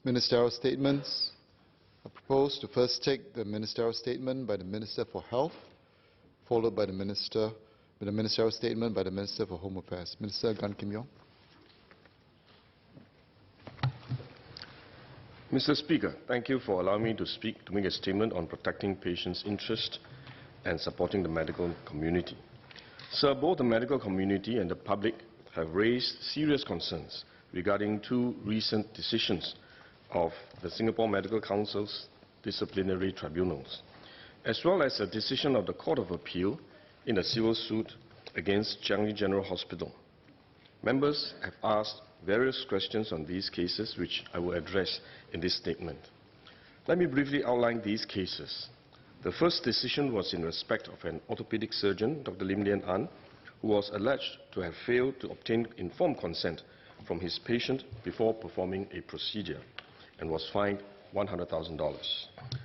Ministerial statements. I propose to first take the ministerial statement by the Minister for Health, followed by the ministerial statement by the Minister for Home Affairs. Minister Gan Kim Yong. Mr. Speaker, thank you for allowing me to make a statement on protecting patients' interests and supporting the medical community. Sir, both the medical community and the public have raised serious concerns regarding two recent decisions of the Singapore Medical Council's disciplinary tribunals, as well as a decision of the Court of Appeal in a civil suit against Changi General Hospital. Members have asked various questions on these cases, which I will address in this statement. Let me briefly outline these cases. The first decision was in respect of an orthopedic surgeon, Dr. Lim Lian An, who was alleged to have failed to obtain informed consent from his patient before performing a procedure and was fined $100,000,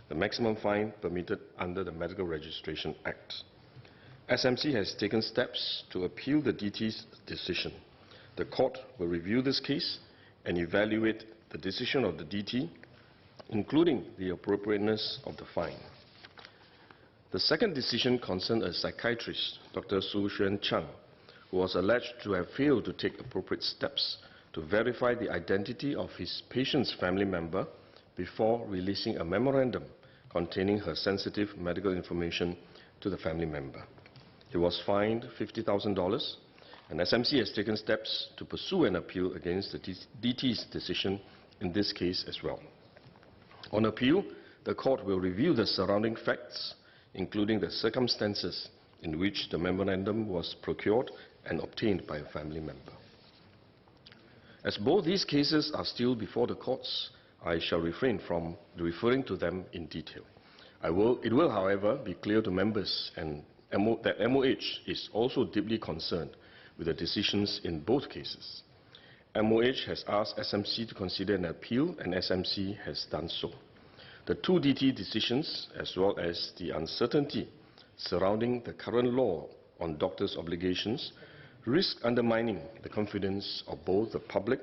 the maximum fine permitted under the Medical Registration Act. SMC has taken steps to appeal the DT's decision. The court will review this case and evaluate the decision of the DT, including the appropriateness of the fine. The second decision concerned a psychiatrist, Dr. Su Xuan Chang, who was alleged to have failed to take appropriate steps to verify the identity of his patient's family member before releasing a memorandum containing her sensitive medical information to the family member. He was fined $50,000, and SMC has taken steps to pursue an appeal against the DT's decision in this case as well. On appeal, the court will review the surrounding facts, including the circumstances in which the memorandum was procured and obtained by a family member. As both these cases are still before the courts, I shall refrain from referring to them in detail. It will, however, be clear to members that MOH is also deeply concerned with the decisions in both cases. MOH has asked SMC to consider an appeal, and SMC has done so. The two DT decisions, as well as the uncertainty surrounding the current law on doctors' obligations, risk undermining the confidence of both the public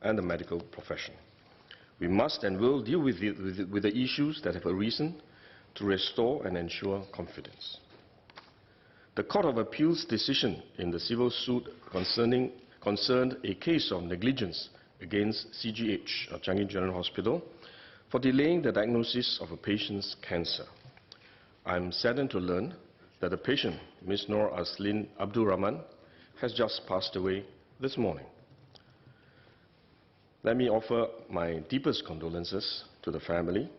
and the medical profession. We must and will deal with the issues that have arisen to restore and ensure confidence. The Court of Appeal's decision in the civil suit concerned a case of negligence against CGH, or Changi General Hospital, for delaying the diagnosis of a patient's cancer. I am saddened to learn that the patient, Ms. Noor Aslin Abdul Rahman, has just passed away this morning. Let me offer my deepest condolences to the family,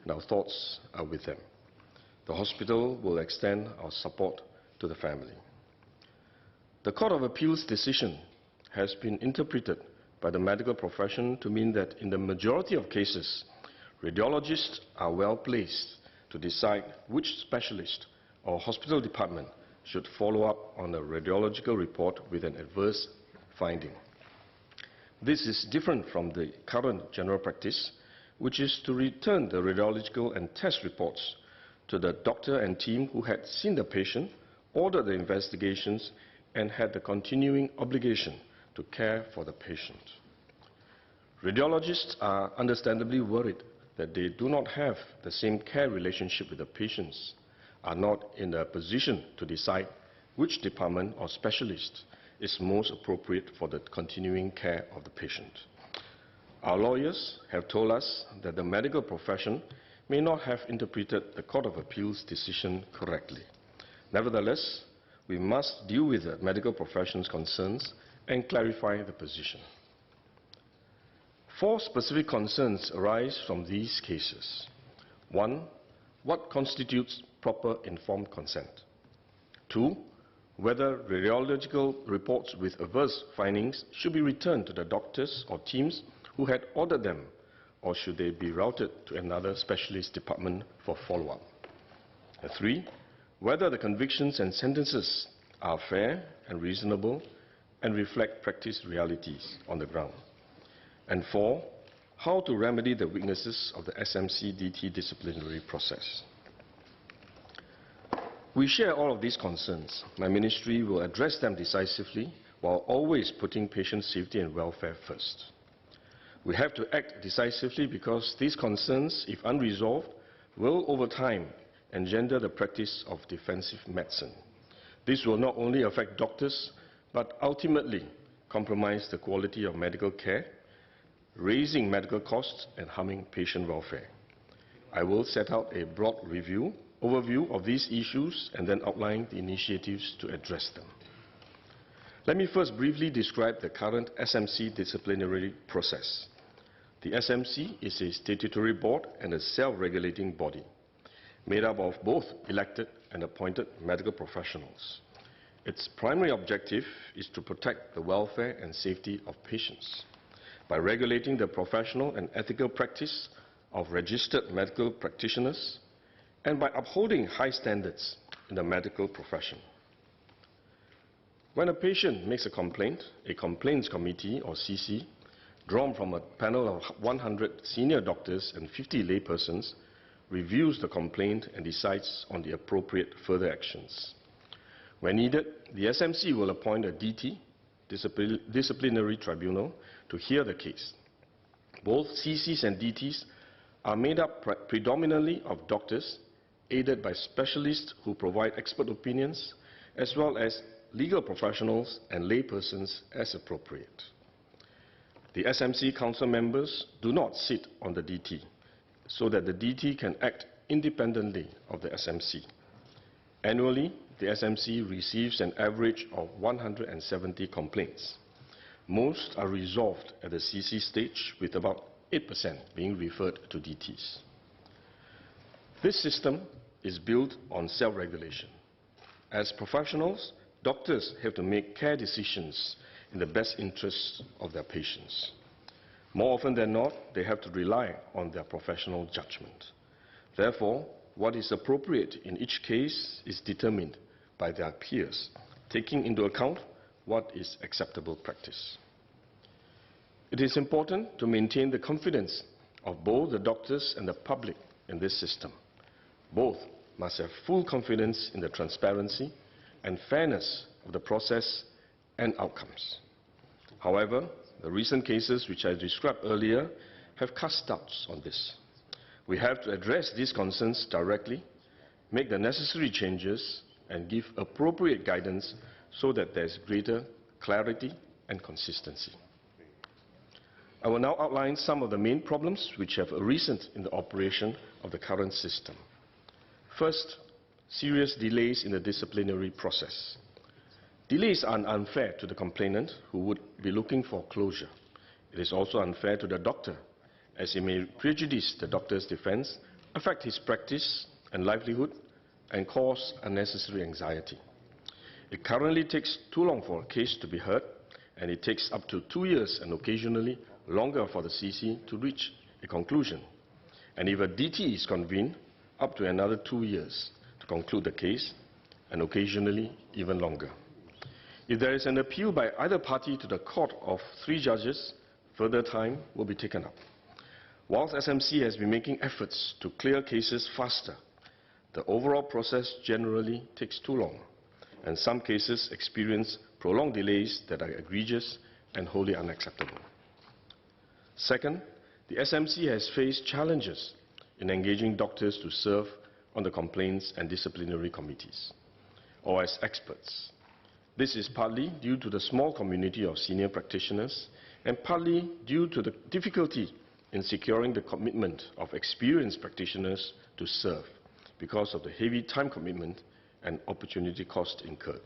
and our thoughts are with them. The hospital will extend our support to the family. The Court of Appeal's decision has been interpreted by the medical profession to mean that in the majority of cases, radiologists are well placed to decide which specialist or hospital department should follow up on a radiological report with an adverse finding. This is different from the current general practice, which is to return the radiological and test reports to the doctor and team who had seen the patient, ordered the investigations, and had the continuing obligation to care for the patient. Radiologists are understandably worried that they do not have the same care relationship with the patients, are not in a position to decide which department or specialist is most appropriate for the continuing care of the patient. Our lawyers have told us that the medical profession may not have interpreted the Court of Appeal's decision correctly. Nevertheless, we must deal with the medical profession's concerns and clarify the position. Four specific concerns arise from these cases. 1. What constitutes proper informed consent? 2. Whether radiological reports with adverse findings should be returned to the doctors or teams who had ordered them, or should they be routed to another specialist department for follow-up? 3. Whether the convictions and sentences are fair and reasonable and reflect practice realities on the ground. And 4. How to remedy the weaknesses of the SMC-DT disciplinary process. We share all of these concerns. My ministry will address them decisively while always putting patient safety and welfare first. We have to act decisively because these concerns, if unresolved, will over time engender the practice of defensive medicine. This will not only affect doctors, but ultimately compromise the quality of medical care, raising medical costs and harming patient welfare. I will set out a broad overview of these issues and then outline the initiatives to address them. Let me first briefly describe the current SMC disciplinary process. The SMC is a statutory board and a self-regulating body, made up of both elected and appointed medical professionals. Its primary objective is to protect the welfare and safety of patients by regulating the professional and ethical practice of registered medical practitioners and by upholding high standards in the medical profession. When a patient makes a complaint, a complaints committee, or CC, drawn from a panel of 100 senior doctors and 50 laypersons, reviews the complaint and decides on the appropriate further actions. When needed, the SMC will appoint a DT, disciplinary tribunal, to hear the case. Both CCs and DTs are made up predominantly of doctors, aided by specialists who provide expert opinions, as well as legal professionals and laypersons as appropriate. The SMC council members do not sit on the DT, so that the DT can act independently of the SMC. Annually, the SMC receives an average of 170 complaints. Most are resolved at the CC stage, with about 8% being referred to DTs. This system is built on self-regulation. As professionals, doctors have to make care decisions in the best interests of their patients. More often than not, they have to rely on their professional judgment. Therefore, what is appropriate in each case is determined by their peers, taking into account what is acceptable practice. It is important to maintain the confidence of both the doctors and the public in this system. Both must have full confidence in the transparency and fairness of the process and outcomes. However, the recent cases which I described earlier have cast doubts on this. We have to address these concerns directly, make the necessary changes, and give appropriate guidance so that there is greater clarity and consistency. I will now outline some of the main problems which have arisen in the operation of the current system. First, serious delays in the disciplinary process. Delays are unfair to the complainant, who would be looking for closure. It is also unfair to the doctor, as it may prejudice the doctor's defense, affect his practice and livelihood, and cause unnecessary anxiety. It currently takes too long for a case to be heard, and it takes up to 2 years and occasionally longer for the CC to reach a conclusion. And if a DT is convened, up to another 2 years to conclude the case, and occasionally even longer. If there is an appeal by either party to the court of 3 judges, further time will be taken up. Whilst SMC has been making efforts to clear cases faster, the overall process generally takes too long, and some cases experience prolonged delays that are egregious and wholly unacceptable. Second, the SMC has faced challenges in engaging doctors to serve on the complaints and disciplinary committees, or as experts. This is partly due to the small community of senior practitioners and partly due to the difficulty in securing the commitment of experienced practitioners to serve because of the heavy time commitment and opportunity cost incurred.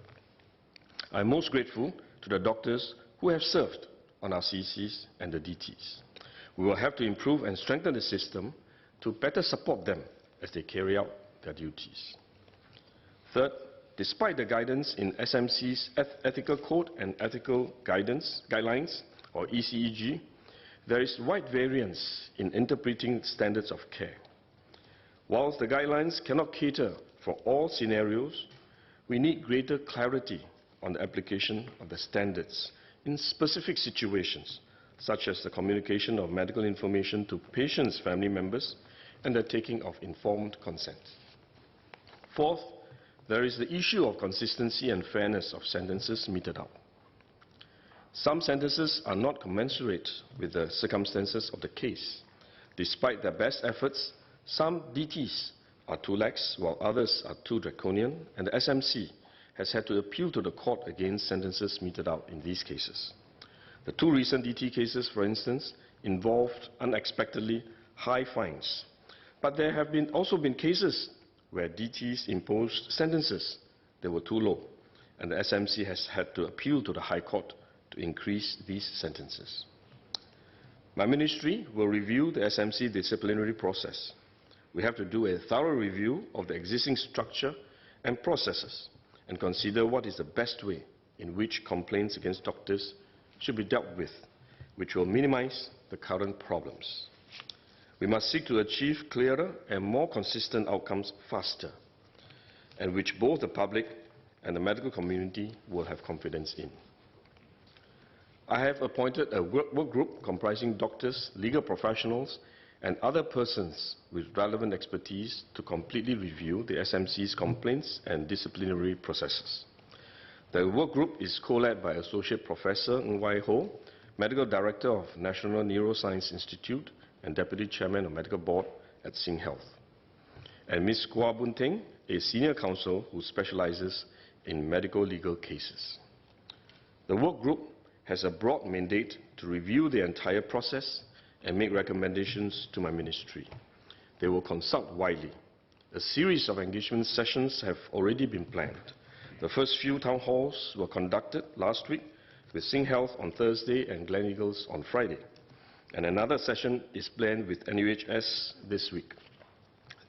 I am most grateful to the doctors who have served on our CCs and the DTs. We will have to improve and strengthen the system to better support them as they carry out their duties. Third, despite the guidance in SMC's Ethical Code and Ethical Guidelines, or ECEG, there is wide variance in interpreting standards of care. Whilst the guidelines cannot cater for all scenarios, we need greater clarity on the application of the standards in specific situations, such as the communication of medical information to patients' family members and the taking of informed consent. Fourth, there is the issue of consistency and fairness of sentences meted out. Some sentences are not commensurate with the circumstances of the case. Despite their best efforts, some DTs are too lax, while others are too draconian, and the SMC has had to appeal to the court against sentences meted out in these cases. The two recent DT cases, for instance, involved unexpectedly high fines. But there have also been cases where DTs imposed sentences that were too low, and the SMC has had to appeal to the High Court to increase these sentences. My ministry will review the SMC disciplinary process. We have to do a thorough review of the existing structure and processes and consider what is the best way in which complaints against doctors should be dealt with, which will minimize the current problems. We must seek to achieve clearer and more consistent outcomes faster, and which both the public and the medical community will have confidence in. I have appointed a work group comprising doctors, legal professionals, and other persons with relevant expertise to completely review the SMC's complaints and disciplinary processes. The work group is co-led by Associate Professor Ng Wai Ho, Medical Director of National Neuroscience Institute and Deputy Chairman of Medical Board at Sing Health, and Ms. Kua Boon Teng, a Senior Counsel who specializes in medical legal cases. The work group has a broad mandate to review the entire process and make recommendations to my ministry. They will consult widely. A series of engagement sessions have already been planned. The first few town halls were conducted last week with Sing Health on Thursday and Gleneagles on Friday. And another session is planned with NUHS this week.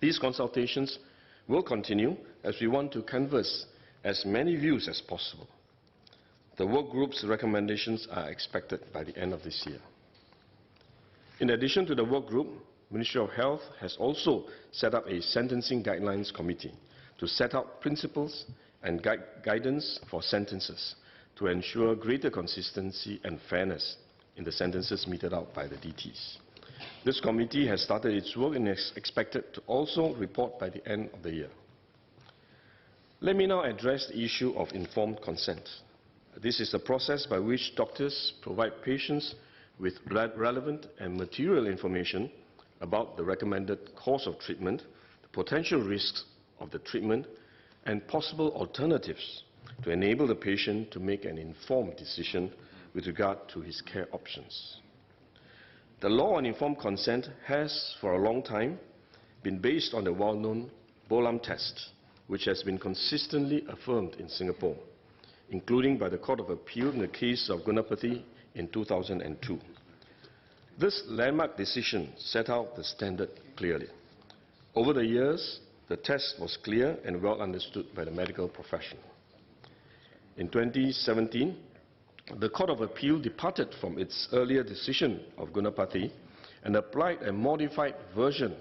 These consultations will continue as we want to canvass as many views as possible. The work group's recommendations are expected by the end of this year. In addition to the work group, Ministry of Health has also set up a sentencing guidelines committee to set out principles and guidance for sentences to ensure greater consistency and fairness in the sentences meted out by the DTs. This committee has started its work and is expected to also report by the end of the year. Let me now address the issue of informed consent. This is the process by which doctors provide patients with relevant and material information about the recommended course of treatment, the potential risks of the treatment, and possible alternatives to enable the patient to make an informed decision with regard to his care options. The law on informed consent has, for a long time, been based on the well-known Bolam test, which has been consistently affirmed in Singapore, including by the Court of Appeal in the case of Gunapathy in 2002. This landmark decision set out the standard clearly. Over the years, the test was clear and well understood by the medical profession. In 2017, the Court of Appeal departed from its earlier decision of Gunapathy and applied a modified version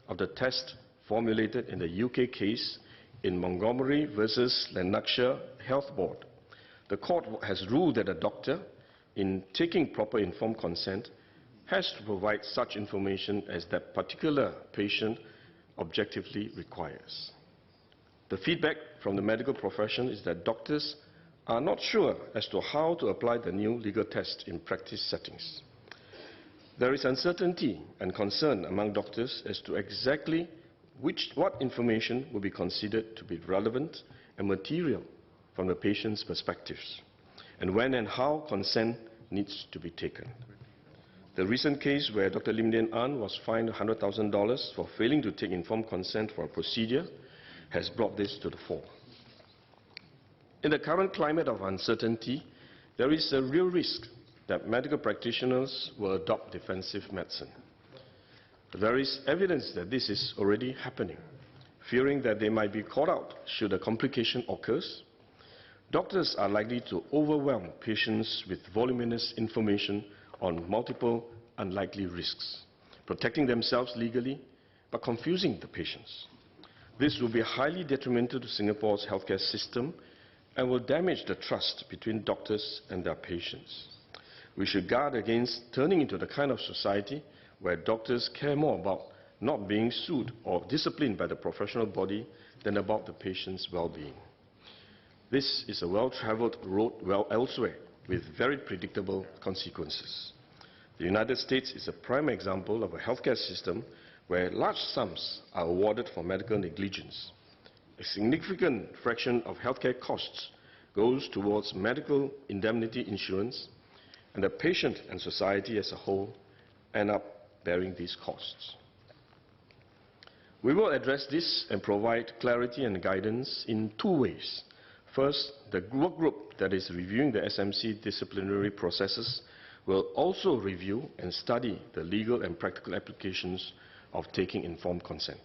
of the test formulated in the UK case in Montgomery versus Lanarkshire Health Board. The court has ruled that a doctor, in taking proper informed consent, has to provide such information as that particular patient objectively requires. The feedback from the medical profession is that doctors are not sure as to how to apply the new legal test in practice settings. There is uncertainty and concern among doctors as to exactly what information will be considered to be relevant and material from the patient's perspectives, and when and how consent needs to be taken. The recent case where Dr. Lim Lian An was fined $100,000 for failing to take informed consent for a procedure has brought this to the fore. In the current climate of uncertainty, there is a real risk that medical practitioners will adopt defensive medicine. There is evidence that this is already happening, fearing that they might be caught out should a complication occurs. Doctors are likely to overwhelm patients with voluminous information on multiple unlikely risks, protecting themselves legally but confusing the patients. This will be highly detrimental to Singapore's healthcare system and will damage the trust between doctors and their patients. We should guard against turning into the kind of society where doctors care more about not being sued or disciplined by the professional body than about the patient's well-being. This is a well-traveled road elsewhere, with very predictable consequences. The United States is a prime example of a healthcare system where large sums are awarded for medical negligence. A significant fraction of healthcare costs goes towards medical indemnity insurance, and the patient and society as a whole end up bearing these costs. We will address this and provide clarity and guidance in two ways. First, the work group that is reviewing the SMC disciplinary processes will also review and study the legal and practical applications of taking informed consent.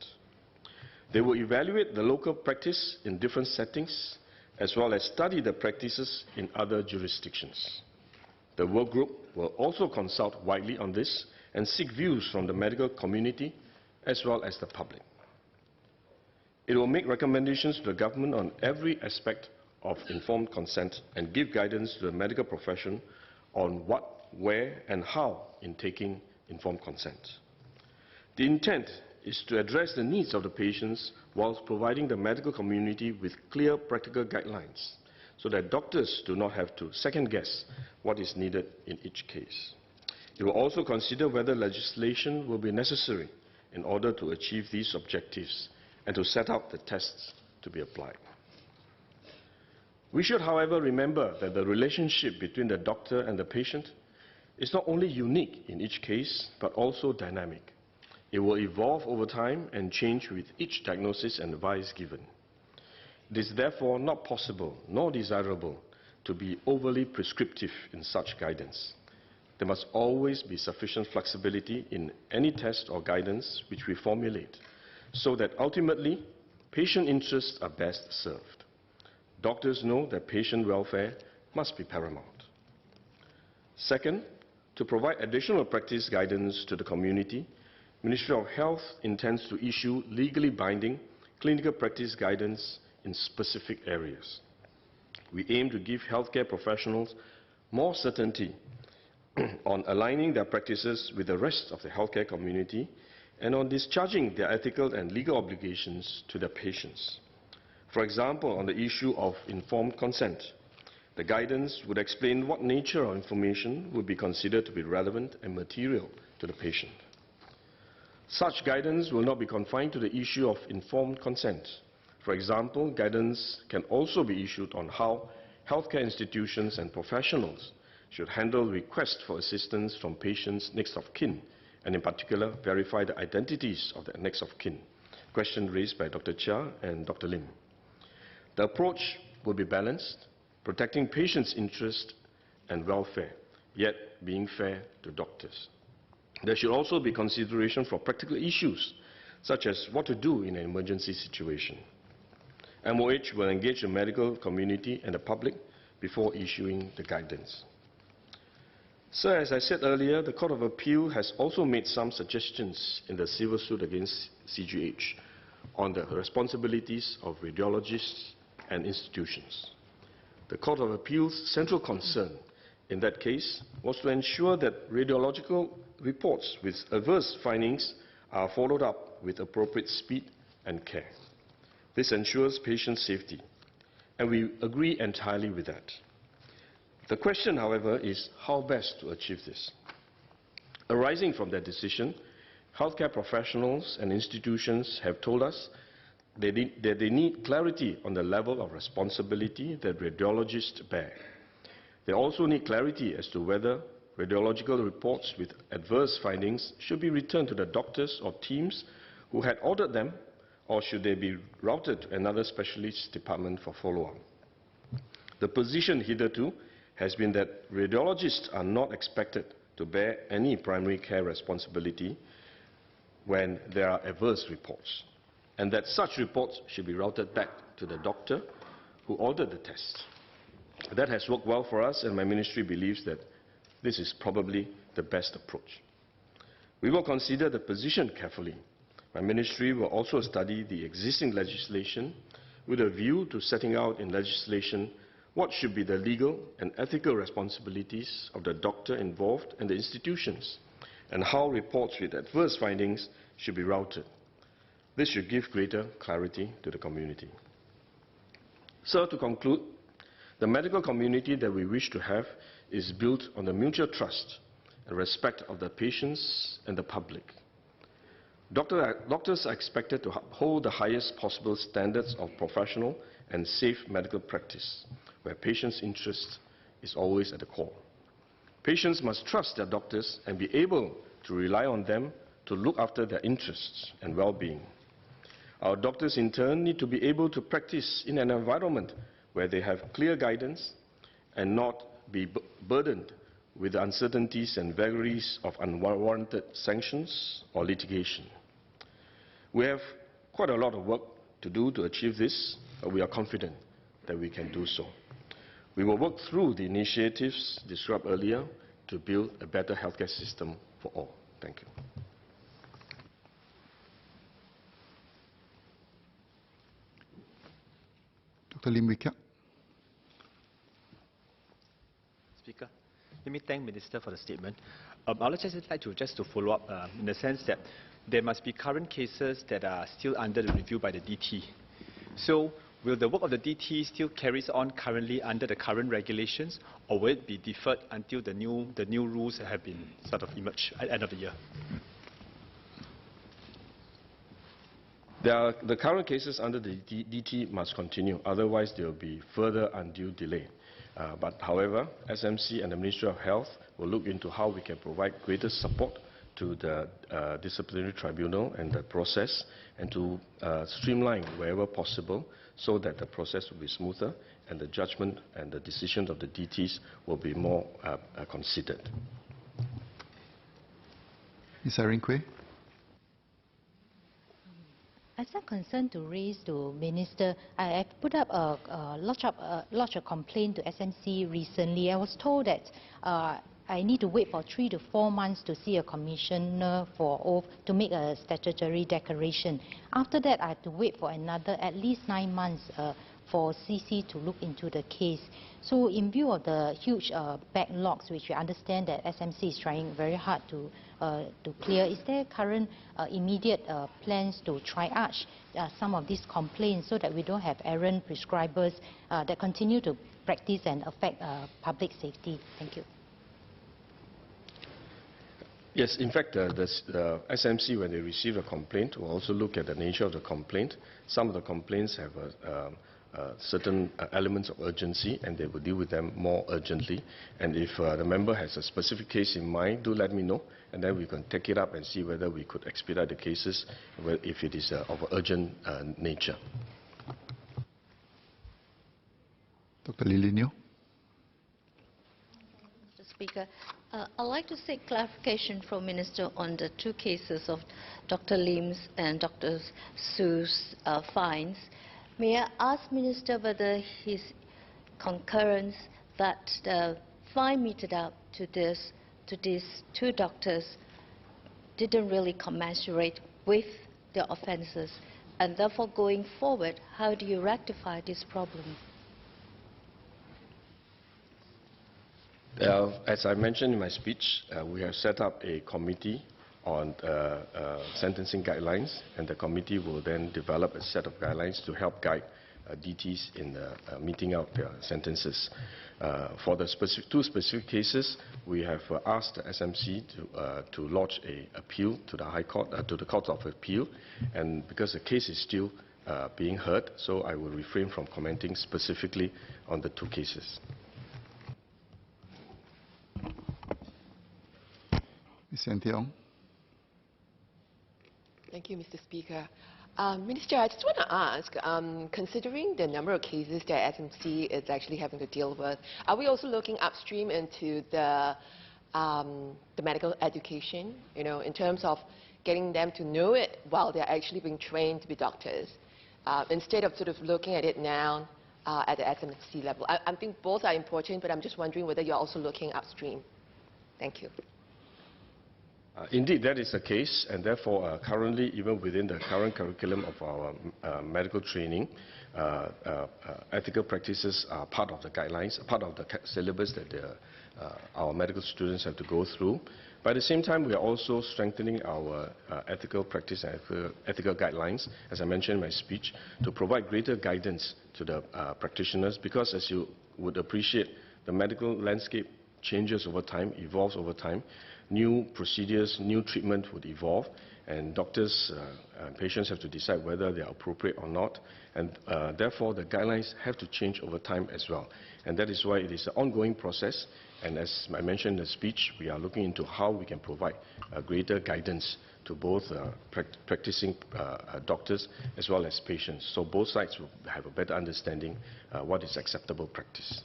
They will evaluate the local practice in different settings, as well as study the practices in other jurisdictions. The work group will also consult widely on this and seek views from the medical community as well as the public. It will make recommendations to the government on every aspect of informed consent and give guidance to the medical profession on what, where, and how in taking informed consent. The intent is to address the needs of the patients whilst providing the medical community with clear practical guidelines so that doctors do not have to second-guess what is needed in each case. It will also consider whether legislation will be necessary in order to achieve these objectives and to set out the tests to be applied. We should, however, remember that the relationship between the doctor and the patient is not only unique in each case, but also dynamic. It will evolve over time and change with each diagnosis and advice given. It is therefore not possible nor desirable to be overly prescriptive in such guidance. There must always be sufficient flexibility in any test or guidance which we formulate, so that ultimately patient interests are best served. Doctors know that patient welfare must be paramount. Second, to provide additional practice guidance to the community, Ministry of Health intends to issue legally binding clinical practice guidance in specific areas. We aim to give healthcare professionals more certainty on aligning their practices with the rest of the healthcare community and on discharging their ethical and legal obligations to their patients. For example, on the issue of informed consent, the guidance would explain what nature of information would be considered to be relevant and material to the patient. Such guidance will not be confined to the issue of informed consent. For example, guidance can also be issued on how healthcare institutions and professionals should handle requests for assistance from patients' next of kin, and in particular, verify the identities of the next of kin, question raised by Dr. Chia and Dr. Lim. The approach will be balanced, protecting patients' interest and welfare, yet being fair to doctors. There should also be consideration for practical issues, such as what to do in an emergency situation. MOH will engage the medical community and the public before issuing the guidance. Sir, as I said earlier, the Court of Appeal has also made some suggestions in the civil suit against CGH on the responsibilities of radiologists and institutions. The Court of Appeal's central concern in that case was to ensure that radiological reports with adverse findings are followed up with appropriate speed and care. This ensures patient safety, and we agree entirely with that. The question, however, is how best to achieve this. Arising from that decision, healthcare professionals and institutions have told us that they need clarity on the level of responsibility that radiologists bear. They also need clarity as to whether radiological reports with adverse findings should be returned to the doctors or teams who had ordered them, or should they be routed to another specialist department for follow-up. The position hitherto has been that radiologists are not expected to bear any primary care responsibility when there are adverse reports, and that such reports should be routed back to the doctor who ordered the test. That has worked well for us, and my ministry believes that this is probably the best approach. We will consider the position carefully. My ministry will also study the existing legislation with a view to setting out in legislation what should be the legal and ethical responsibilities of the doctor involved and the institutions, and how reports with adverse findings should be routed. This should give greater clarity to the community. So, to conclude, the medical community that we wish to have is built on the mutual trust and respect of the patients and the public. Doctors are expected to uphold the highest possible standards of professional and safe medical practice, where patients' interest is always at the core. Patients must trust their doctors and be able to rely on them to look after their interests and well-being. Our doctors, in turn, need to be able to practice in an environment where they have clear guidance and not be burdened with the uncertainties and vagaries of unwarranted sanctions or litigation. We have quite a lot of work to do to achieve this, but we are confident that we can do so. We will work through the initiatives described earlier to build a better healthcare system for all. Thank you. Dr. Lim Wee Kiat. Speaker, let me thank Minister for the statement. I would just like to follow up in the sense that there must be current cases that are still under the review by the DT. So will the work of the DT still carries on currently under the current regulations, or will it be deferred until the new rules have been sort of emerged at the end of the year? The current cases under the DT must continue, otherwise there will be further undue delay. However, SMC and the Ministry of Health will look into how we can provide greater support to the disciplinary tribunal and the process, and to streamline wherever possible so that the process will be smoother and the judgment and the decisions of the DTs will be more considered. Ms. Irene Kwek. As a concern to raise to Minister, I have put up lodge a complaint to SMC recently. I was told that I need to wait for 3 to 4 months to see a commissioner for oath to make a statutory declaration. After that, I have to wait for another at least 9 months for CC to look into the case. So in view of the huge backlogs, which we understand that SMC is trying very hard to clear, is there current immediate plans to triage some of these complaints so that we don't have errant prescribers that continue to practice and affect public safety? Thank you. Yes, in fact, the SMC, when they receive a complaint, will also look at the nature of the complaint. Some of the complaints have certain elements of urgency, and they will deal with them more urgently. And if the member has a specific case in mind, do let me know, and then we can take it up and see whether we could expedite the cases if it is of urgent nature. Dr. Lily Neo. Mr. Speaker, I'd like to seek clarification from Minister on the 2 cases of Dr. Lim's and Dr. Su's fines. May I ask Minister whether his concurrence that the fine meted out to these 2 doctors didn't really commensurate with the offences, and therefore going forward, how do you rectify this problem? As I mentioned in my speech, we have set up a committee on sentencing guidelines, and the committee will then develop a set of guidelines to help guide DTs in meting out their sentences. For the 2 specific cases, we have asked the SMC to lodge an appeal to the High Court, to the Court of Appeal, and because the case is still being heard, so I will refrain from commenting specifically on the 2 cases. Ms. Yan Tiong. Thank you, Mr. Speaker. Minister, I just want to ask, considering the number of cases that SMC is actually having to deal with, are we also looking upstream into the medical education, in terms of getting them to know it while they're actually being trained to be doctors, instead of sort of looking at it now at the SMC level? I think both are important, but I'm just wondering whether you're also looking upstream. Thank you. Indeed, that is the case, and therefore, currently, even within the current curriculum of our medical training, ethical practices are part of the guidelines, part of the syllabus that our medical students have to go through. But at the same time, we are also strengthening our ethical practice and ethical guidelines, as I mentioned in my speech, to provide greater guidance to the practitioners, because as you would appreciate, the medical landscape changes over time, evolves over time. New procedures, new treatment would evolve, and doctors and patients have to decide whether they are appropriate or not. And therefore, the guidelines have to change over time as well. And that is why it is an ongoing process. And as I mentioned in the speech, we are looking into how we can provide greater guidance to both practicing doctors as well as patients. So both sides will have a better understanding what is acceptable practice.